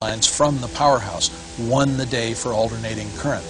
lines from the powerhouse won the day for alternating current.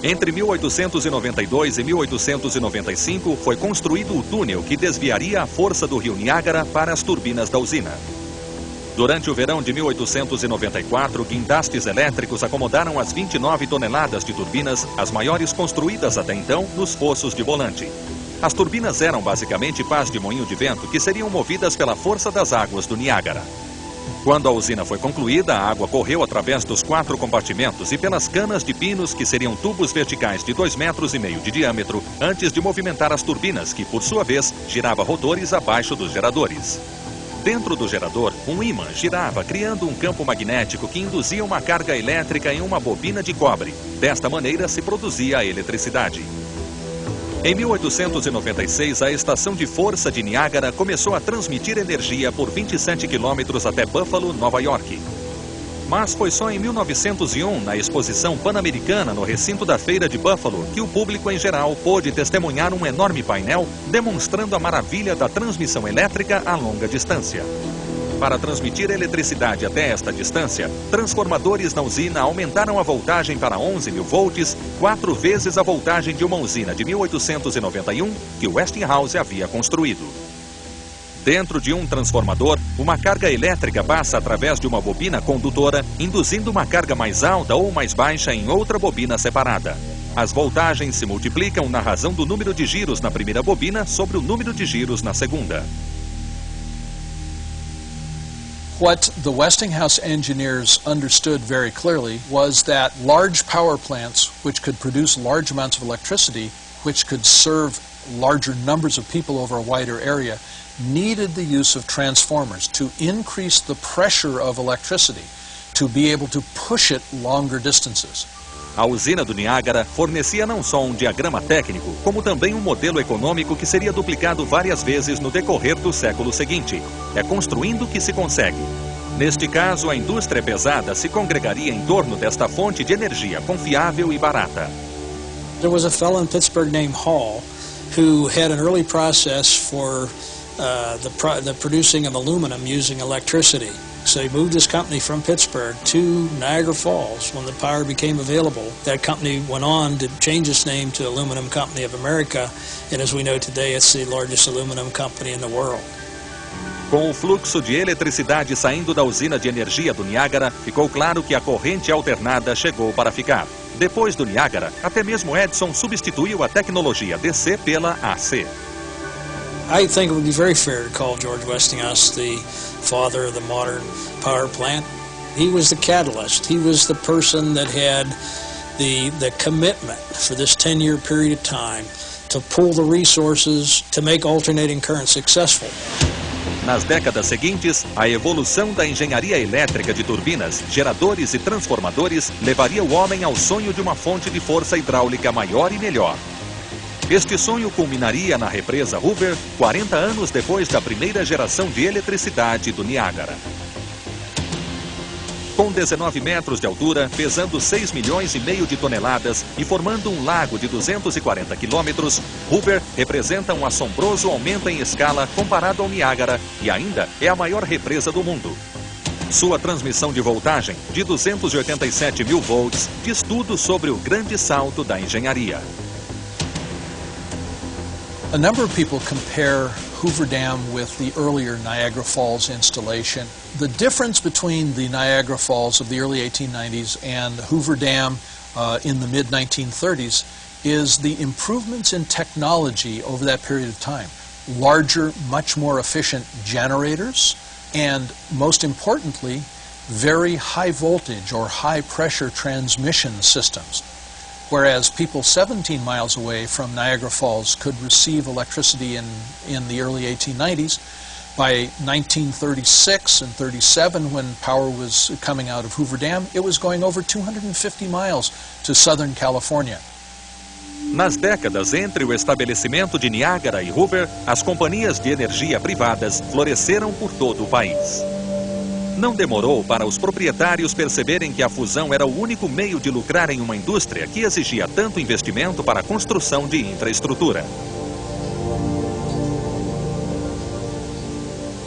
Entre 1892 e 1895 foi construído o túnel que desviaria a força do rio Niágara para as turbinas da usina. Durante o verão de 1894, guindastes elétricos acomodaram as 29 toneladas de turbinas, as maiores construídas até então, nos fossos de volante. As turbinas eram basicamente pás de moinho de vento que seriam movidas pela força das águas do Niágara. Quando a usina foi concluída, a água correu através dos 4 compartimentos e pelas canas de pinos, que seriam tubos verticais de 2,5 metros de diâmetro, antes de movimentar as turbinas, que por sua vez girava rotores abaixo dos geradores. Dentro do gerador, um ímã girava, criando um campo magnético que induzia uma carga elétrica em uma bobina de cobre. Desta maneira se produzia a eletricidade. Em 1896, a estação de força de Niágara começou a transmitir energia por 27 quilômetros até Buffalo, Nova York. Mas foi só em 1901, na exposição pan-americana no recinto da Feira de Buffalo, que o público em geral pôde testemunhar um enorme painel demonstrando a maravilha da transmissão elétrica a longa distância. Para transmitir eletricidade até esta distância, transformadores na usina aumentaram a voltagem para 11.000 volts, 4 vezes a voltagem de uma usina de 1891 que Westinghouse havia construído. Dentro de um transformador, uma carga elétrica passa através de uma bobina condutora, induzindo uma carga mais alta ou mais baixa em outra bobina separada. As voltagens se multiplicam na razão do número de giros na primeira bobina sobre o número de giros na segunda. What the Westinghouse engineers understood very clearly was that large power plants, which could produce large amounts of electricity, which could serve larger numbers of people over a wider area, needed the use of transformers to increase the pressure of electricity, to be able to push it longer distances. A usina do Niágara fornecia não só um diagrama técnico, como também um modelo econômico que seria duplicado várias vezes no decorrer do século seguinte. É construindo que se consegue. Neste caso, a indústria pesada se congregaria em torno desta fonte de energia confiável e barata. There was a fellow in Pittsburgh named Hall who had an early process for the producing of aluminum using electricity. So he moved his company from Pittsburgh to Niagara Falls. When the power became available, that company went on to change its name to Aluminum Company of America, and as we know today, it's the largest aluminum company in the world. Com o fluxo de eletricidade saindo da usina de energia do Niágara, ficou claro que a corrente alternada chegou para ficar. Depois do Niágara, até mesmo Edison substituiu a tecnologia DC pela AC. I think it would be very fair to call George Westinghouse the father of the modern power plant. He was the catalyst. He was the person that had the commitment for this 10-year period of time to pull the resources to make alternating current successful. Nas décadas seguintes, a evolução da engenharia elétrica de turbinas, geradores e transformadores levaria o homem ao sonho de uma fonte de força hidráulica maior e melhor. Este sonho culminaria na represa Hoover, 40 anos depois da primeira geração de eletricidade do Niágara. Com 19 metros de altura, pesando 6,5 milhões de toneladas e formando um lago de 240 quilômetros, Hoover representa um assombroso aumento em escala comparado ao Niágara e ainda é a maior represa do mundo. Sua transmissão de voltagem, de 287.000 volts, diz tudo sobre o grande salto da engenharia. A number of people compare Hoover Dam with the earlier Niagara Falls installation. The difference between the Niagara Falls of the early 1890s and Hoover Dam in the mid-1930s is the improvements in technology over that period of time. Larger, much more efficient generators, and most importantly, very high voltage or high pressure transmission systems. Whereas people 17 miles away from Niagara Falls could receive electricity in the early 1890s, by 1936 and 37, when power was coming out of Hoover Dam, it was going over 250 miles to Southern California. Nas décadas entre o estabelecimento de Niágara e Hoover, as companhias de energia privadas floresceram por todo o país. Não demorou para os proprietários perceberem que a fusão era o único meio de lucrar em uma indústria que exigia tanto investimento para a construção de infraestrutura.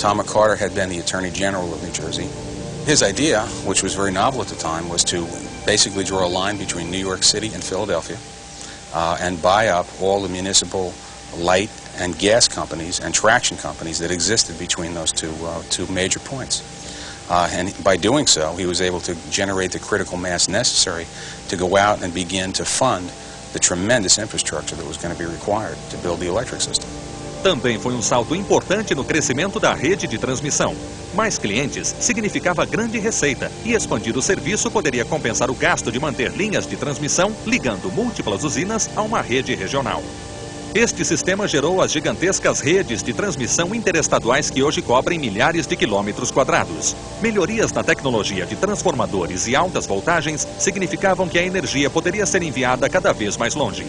Tom McCarter had been the Attorney General of New Jersey. His idea, which was very novel at the time, was to basically draw a line between New York City and Philadelphia and buy up all the municipal light and gas companies and traction companies that existed between those two major points. And by doing so, he was able to generate the critical mass necessary to go out and begin to fund the tremendous infrastructure that was going to be required to build the electric system. Também foi um salto importante no crescimento da rede de transmissão. Mais clientes significava grande receita e expandir o serviço poderia compensar o gasto de manter linhas de transmissão ligando múltiplas usinas a uma rede regional. Este sistema gerou as gigantescas redes de transmissão interestaduais que hoje cobrem milhares de quilômetros quadrados. Melhorias na tecnologia de transformadores e altas voltagens significavam que a energia poderia ser enviada cada vez mais longe.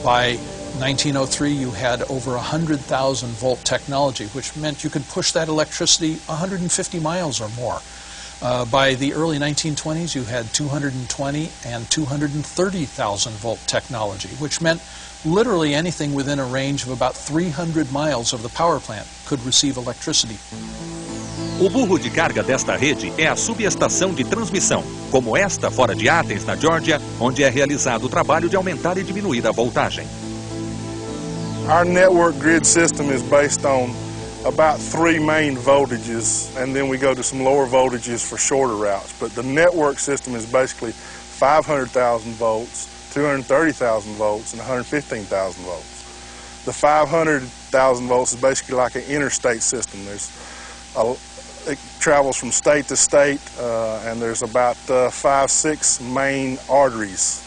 By 1903, you had over 100,000 volt technology, which meant you could push that electricity 150 miles or more. By the early 1920s, you had 220 and 230,000 volt technology, which meant literally anything within a range of about 300 miles of the power plant could receive electricity. O burro de carga desta rede é a subestação de transmissão, como esta fora de Athens, na Geórgia, onde é realizado o trabalho de aumentar e diminuir a voltagem. Our network grid system is based on about 3 main voltages, and then we go to some lower voltages for shorter routes. But the network system is basically 500,000 volts, 230,000 volts, and 115,000 volts. The 500,000 volts is basically like an interstate system. It travels from state to state, and there's about 5-6 main arteries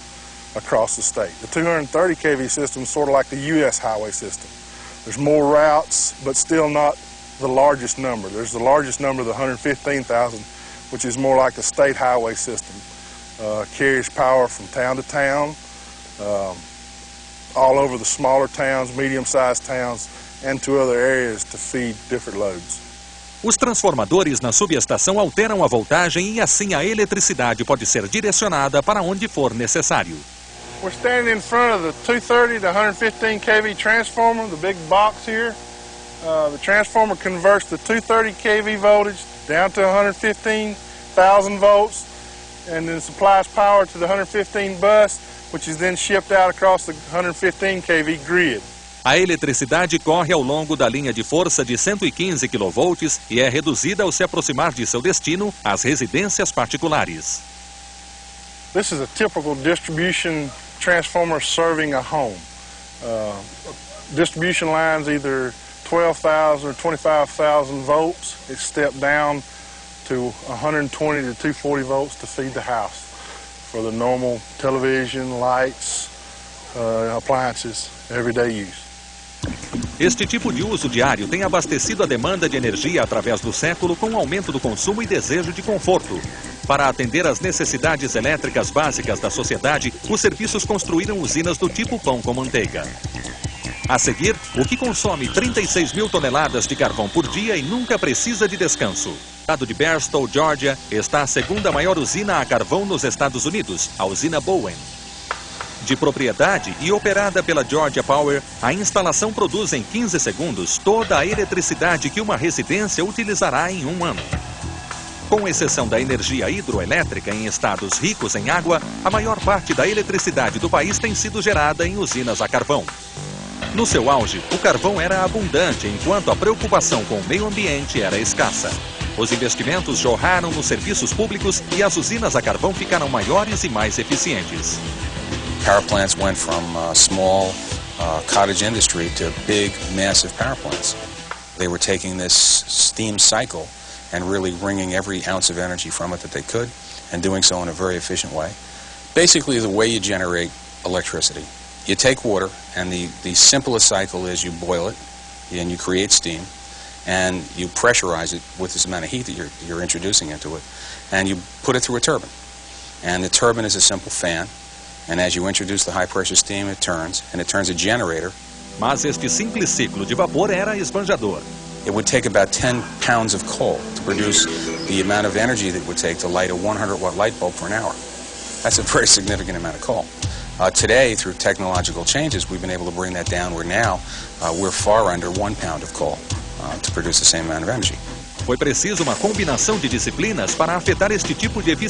across the state. The 230 kV system is sort of like the U.S. highway system. There's more routes, but still not the largest number. There's the largest number, the 115,000, which is more like the state highway system. Carries power from town to town, all over the smaller towns, medium-sized towns, and to other areas to feed different loads. Os transformadores na subestação alteram a voltagem e assim a eletricidade pode ser direcionada para onde for necessário. We're standing in front of the 230 to 115 kV transformer, the big box here. The transformer converts the 230 kV voltage down to 115,000 volts and then supplies power to the 115 bus, which is then shipped out across the 115 kV grid. A eletricidade corre ao longo da linha de força de 115 kV e é reduzida ao se aproximar de seu destino, as residências particulares. This is a typical distribution transformer serving a home. Distribution lines either 12,000 or 25,000 volts. It's stepped down to 120 to 240 volts to feed the house for the normal television, lights, appliances, everyday use. Este tipo de uso diário tem abastecido a demanda de energia através do século com o aumento do consumo e desejo de conforto. Para atender às necessidades elétricas básicas da sociedade, os serviços construíram usinas do tipo pão com manteiga. A seguir, o que consome 36 mil toneladas de carvão por dia e nunca precisa de descanso. No estado de Barstow, Geórgia, está a segunda maior usina a carvão nos Estados Unidos, a usina Bowen. De propriedade e operada pela Georgia Power, a instalação produz em 15 segundos toda a eletricidade que uma residência utilizará em um ano. Com exceção da energia hidroelétrica em estados ricos em água, a maior parte da eletricidade do país tem sido gerada em usinas a carvão. No seu auge, o carvão era abundante, enquanto a preocupação com o meio ambiente era escassa. Os investimentos jorraram nos serviços públicos e as usinas a carvão ficaram maiores e mais eficientes. Power plants went from small cottage industry to big, massive power plants. They were taking this steam cycle and really wringing every ounce of energy from it that they could, and doing so in a very efficient way. Basically, the way you generate electricity. You take water, and the simplest cycle is you boil it, and you create steam, and you pressurize it with this amount of heat that you're introducing into it, and you put it through a turbine. And the turbine is a simple fan. And as you introduce the high-pressure steam, it turns a generator. Mas este simples ciclo de vapor era esbanjador. It would take about 10 pounds of coal to produce the amount of energy that it would take to light a 100-watt light bulb for an hour. That's a very significant amount of coal. Today, through technological changes, we've been able to bring that down where now we're far under 1 pound of coal to produce the same amount of energy. Foi preciso uma combinação de disciplinas para afetar este tipo de eficiência.